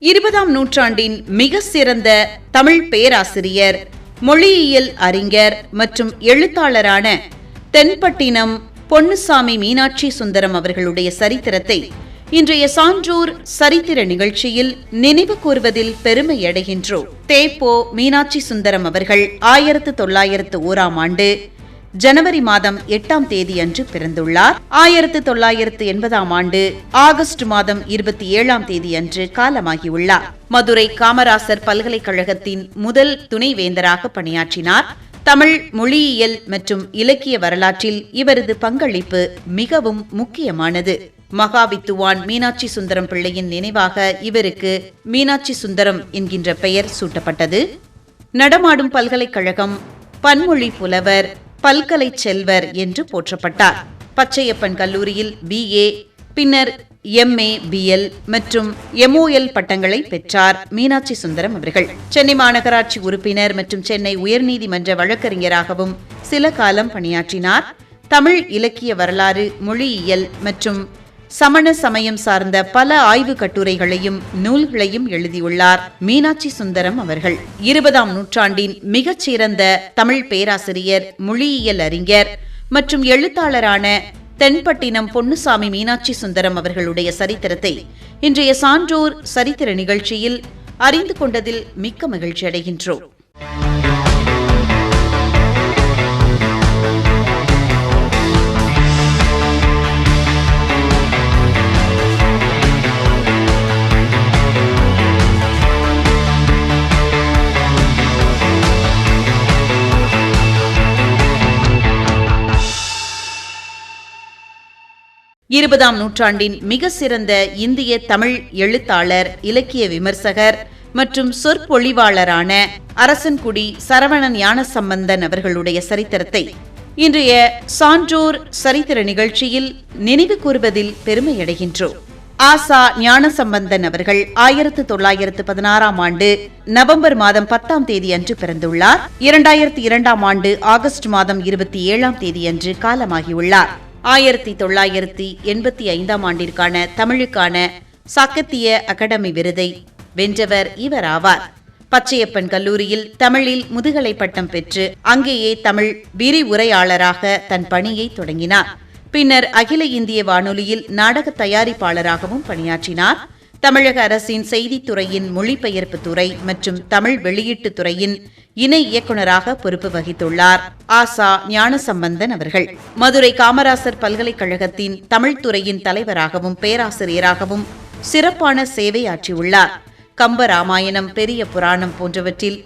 20ஆம் நூற்றாண்டின் மிக சிறந்த தமிழ் பேராசிரியர், மொழியியல் அறிஞர் மற்றும் எழுத்தாளரான தென்பட்டினம் பொன்னுசாமி மீனாட்சி சுந்தரம் அவர்களுடைய சரித்திரத்தை இன்றைய சான்றோர் சரித்திர நிகழ்ச்சியில் நினைவு கூர்வதில் பெருமையடைகின்றோம். தேப்போ மீனாட்சி சுந்தரம் அவர்கள் 1901ஆம் ஆண்டு ஜனவரி மாதம் 8ஆம் தேதி அன்று பிறந்துள்ளார். 1980ஆம் ஆண்டு ஆகஸ்ட் மாதம் 27ஆம் தேதி அன்று காலமாகியுள்ளார். மதுரை காமராசர் பல்கலைக்கழகத்தின் முதல் துணைவேந்தராக பணியாற்றினார். தமிழ் மொழியியல் மற்றும் இலக்கிய வரலாற்றில் இவரது பங்களிப்பு மிகவும் முக்கியமானது. மகாவித்துவான் மீனாட்சி சுந்தரம் பிள்ளையின் நினைவாக இவருக்கு மீனாட்சி சுந்தரம் என்கின்ற பெயர் சூட்டப்பட்டது. நடமாடும் பல்கலைக்கழகம், பன்மொழி புலவர், பல்கலை செல்வர் என்று போற்றப்பட்டார். பச்சையப்பன் கல்லூரியில் BA, பின்னர் MA, BL மற்றும் MOL பட்டங்களை பெற்றார் மீனாட்சி சுந்தரம் அவர்கள். சென்னை மாநகராட்சி உறுப்பினர் மற்றும் சென்னை உயர்நீதிமன்ற வழக்கறிஞராகவும் சில காலம் பணியாற்றினார். தமிழ் இலக்கிய வரலாறு, மொழியியல் மற்றும் சமண சமயம் சார்ந்த பல ஆய்வு கட்டுரைகளையும் நூல்களையும் எழுதியுள்ளார் மீனாட்சி சுந்தரம் அவர்கள். 20ஆம் நூற்றாண்டின் மிகச்சிறந்த தமிழ் பேராசிரியர், மொழியியல் அறிஞர் மற்றும் எழுத்தாளரான தென்பட்டினம் பொன்னுசாமி மீனாட்சி சுந்தரம் அவர்களுடைய சரித்திரத்தை இன்றைய சான்றோர் சரித்திர நிகழ்ச்சியில் அறிந்து கொண்டதில் மிக்க மகிழ்ச்சி அடைகின்றோம். இருபதாம் நூற்றாண்டின் மிக சிறந்த இந்திய தமிழ் எழுத்தாளர், இலக்கிய விமர்சகர் மற்றும் சொற்பொழிவாளரான அரசன்குடி சரவணன் ஞானசம்பந்தன் அவர்களுடைய சரித்திரத்தை இன்றைய சான்றோர் சரித்திர நிகழ்ச்சியில் நினைவு கூர்வதில் பெருமையடைகின்றோம். ஆசா ஞானசம்பந்தன் அவர்கள் 1916ஆம் ஆண்டு நவம்பர் மாதம் 10ஆம் தேதி அன்று பிறந்துள்ளார். 2002ஆம் ஆண்டு ஆகஸ்ட் மாதம் 27ஆம் தேதி அன்று காலமாகியுள்ளார். 1985ஆம் ஆண்டிற்கான தமிழுக்கான சாகித்ய அகாடமி விருதை வென்றவர் இவர் ஆவார். பச்சையப்பன் கல்லூரியில் தமிழில் முதுகலை பட்டம் பெற்று அங்கேயே தமிழ் விரிவுரையாளராக தன் பணியை தொடங்கினார். பின்னர் அகில இந்திய வானொலியில் நாடக தயாரிப்பாளராகவும் பணியாற்றினார். தமிழக அரசின் செய்தித்துறையின் மொழிபெயர்ப்பு துறை மற்றும் தமிழ் வெளியீட்டு துறையின் இணை இயக்குநராக பொறுப்பு வகித்துள்ளார் ஆசா ஞானசம்பந்தன் அவர்கள். மதுரை காமராசர் பல்கலைக்கழகத்தின் தமிழ் துறையின் தலைவராகவும் பேராசிரியராகவும் சிறப்பான சேவை ஆற்றியுள்ளார். கம்ப ராமாயணம், பெரிய புராணம் போன்றவற்றில்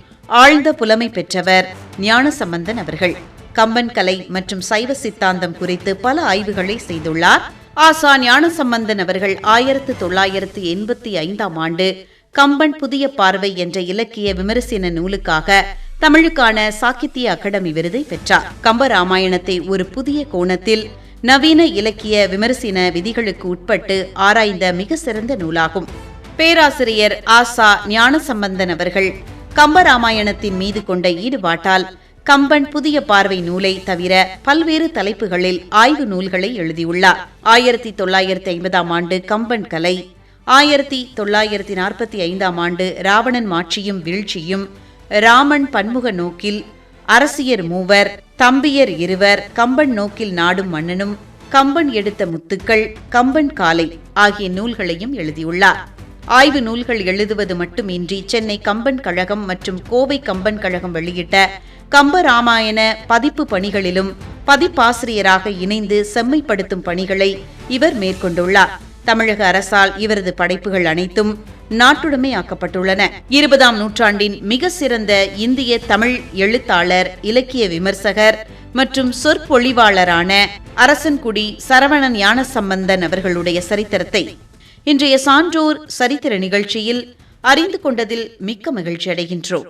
ஆழ்ந்த புலமை பெற்றவர் ஞானசம்பந்தன் அவர்கள். கம்பன் கலை மற்றும் சைவ சித்தாந்தம் குறித்து பல ஆய்வுகளை செய்துள்ளார். ஆசா ஞானசம்பந்தன் அவர்கள் 1985ஆம் ஆண்டு கம்பன் புதிய பார்வை என்ற இலக்கிய விமர்சன நூலுக்காக தமிழுக்கான சாகித்ய அகாடமி விருதை பெற்றார். கம்பராமாயணத்தை ஒரு புதிய கோணத்தில் நவீன இலக்கிய விமர்சன விதிகளுக்கு உட்பட்டு ஆராய்ந்த மிக சிறந்த நூலாகும். பேராசிரியர் ஆசா ஞானசம்பந்தன் அவர்கள் கம்பராமாயணத்தின் மீது கொண்ட ஈடுபாட்டால் கம்பன் புதிய பார்வை நூலை தவிர பல்வேறு தலைப்புகளில் ஆய்வு நூல்களை எழுதியுள்ளார். 1950ஆம் ஆண்டு கம்பன் கலை, 1945ஆம் ஆண்டு ராவணன் மாட்சியும் வீழ்ச்சியும், ராமன் பன்முக நோக்கில், அரசியர் மூவர், தம்பியர் இருவர், கம்பன் நோக்கில் நாடும் மன்னனும், கம்பன் எடுத்த முத்துக்கள், கம்பன் காலை ஆகிய நூல்களையும் எழுதியுள்ளார். ஆய்வு நூல்கள் எழுதுவது மட்டுமின்றி சென்னை கம்பன் கழகம் மற்றும் கோவை கம்பன் கழகம் வெளியிட்ட கம்பராமாயண பதிப்பு பணிகளிலும் பதிப்பாசிரியராக இணைந்து செம்மைப்படுத்தும் பணிகளை இவர் மேற்கொண்டுள்ளார். தமிழக அரசால் இவரது படைப்புகள் அனைத்தும் நாட்டுடைமையாக்கப்பட்டுள்ளன. 20ஆம் நூற்றாண்டின் மிக சிறந்த இந்திய தமிழ் எழுத்தாளர், இலக்கிய விமர்சகர் மற்றும் சொற்பொழிவாளரான அரசன்குடி சரவணன் ஞானசம்பந்தன் அவர்களுடைய சரித்திரத்தை இன்றைய சான்றோர் சரித்திர நிகழ்ச்சியில் அறிந்து கொண்டதில் மிக்க மகிழ்ச்சி அடைகின்றோம்.